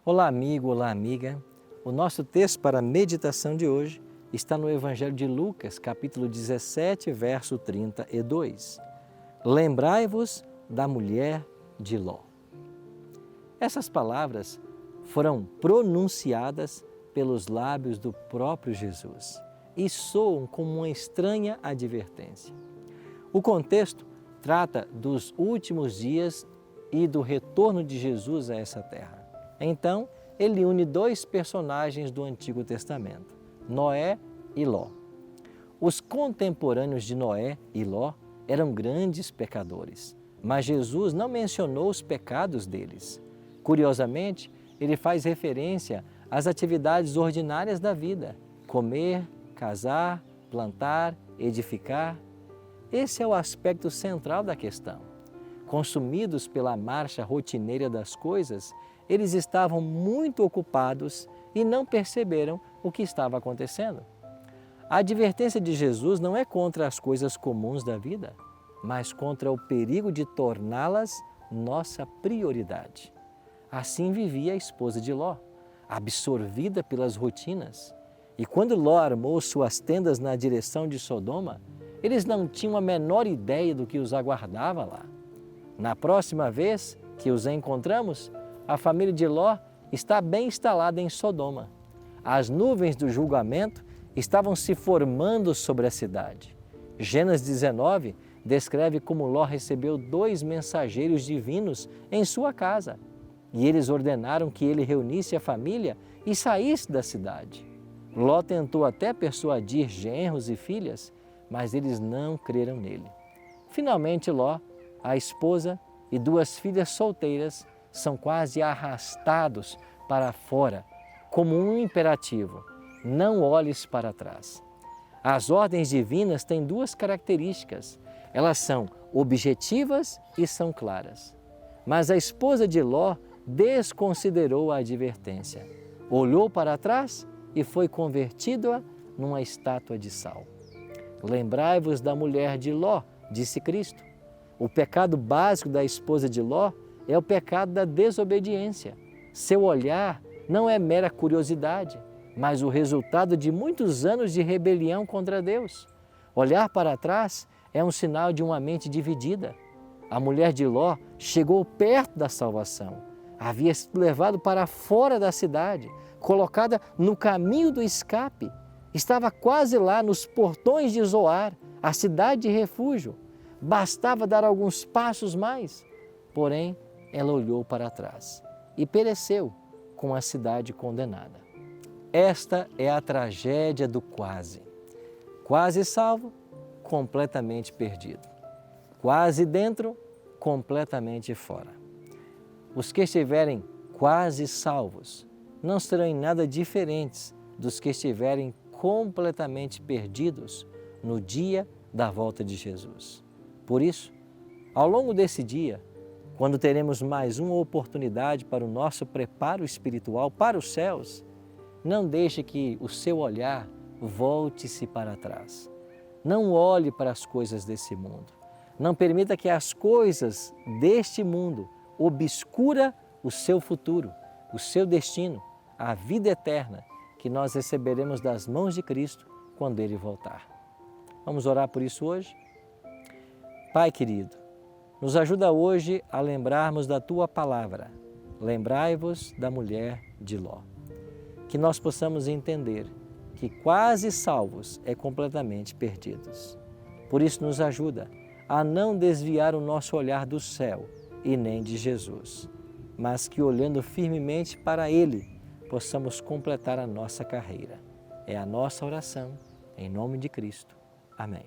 Olá, amigo, olá, amiga. O nosso texto para a meditação de hoje está no Evangelho de Lucas, capítulo 17, verso 32. Lembrai-vos da mulher de Ló. Essas palavras foram pronunciadas pelos lábios do próprio Jesus e soam como uma estranha advertência. O contexto trata dos últimos dias e do retorno de Jesus a essa terra. Então, ele une dois personagens do Antigo Testamento, Noé e Ló. Os contemporâneos de Noé e Ló eram grandes pecadores, mas Jesus não mencionou os pecados deles. Curiosamente, ele faz referência às atividades ordinárias da vida: comer, casar, plantar, edificar. Esse é o aspecto central da questão. Consumidos pela marcha rotineira das coisas, eles estavam muito ocupados e não perceberam o que estava acontecendo. A advertência de Jesus não é contra as coisas comuns da vida, mas contra o perigo de torná-las nossa prioridade. Assim vivia a esposa de Ló, absorvida pelas rotinas. E quando Ló armou suas tendas na direção de Sodoma, eles não tinham a menor ideia do que os aguardava lá. Na próxima vez que os encontramos, a família de Ló está bem instalada em Sodoma. As nuvens do julgamento estavam se formando sobre a cidade. Gênesis 19 descreve como Ló recebeu 2 mensageiros divinos em sua casa e eles ordenaram que ele reunisse a família e saísse da cidade. Ló tentou até persuadir genros e filhas, mas eles não creram nele. Finalmente, Ló, a esposa e 2 filhas solteiras são quase arrastados para fora, como um imperativo: não olhes para trás. As ordens divinas têm 2 características: elas são objetivas e são claras. Mas a esposa de Ló desconsiderou a advertência, olhou para trás e foi convertida numa estátua de sal. Lembrai-vos da mulher de Ló, disse Cristo. O pecado básico da esposa de Ló é o pecado da desobediência. Seu olhar não é mera curiosidade, mas o resultado de muitos anos de rebelião contra Deus. Olhar para trás é um sinal de uma mente dividida. A mulher de Ló chegou perto da salvação. Havia sido levada para fora da cidade, colocada no caminho do escape. Estava quase lá nos portões de Zoar, a cidade de refúgio. Bastava dar alguns passos mais. Porém, ela olhou para trás e pereceu com a cidade condenada. Esta é a tragédia do quase. Quase salvo, completamente perdido. Quase dentro, completamente fora. Os que estiverem quase salvos não serão em nada diferentes dos que estiverem completamente perdidos no dia da volta de Jesus. Por isso, ao longo desse dia, quando teremos mais uma oportunidade para o nosso preparo espiritual para os céus, não deixe que o seu olhar volte-se para trás. Não olhe para as coisas desse mundo. Não permita que as coisas deste mundo obscura o seu futuro, o seu destino, a vida eterna que nós receberemos das mãos de Cristo quando Ele voltar. Vamos orar por isso hoje? Pai querido, nos ajuda hoje a lembrarmos da Tua palavra. Lembrai-vos da mulher de Ló. Que nós possamos entender que quase salvos é completamente perdidos. Por isso nos ajuda a não desviar o nosso olhar do céu e nem de Jesus, mas que olhando firmemente para Ele, possamos completar a nossa carreira. É a nossa oração, em nome de Cristo. Amém.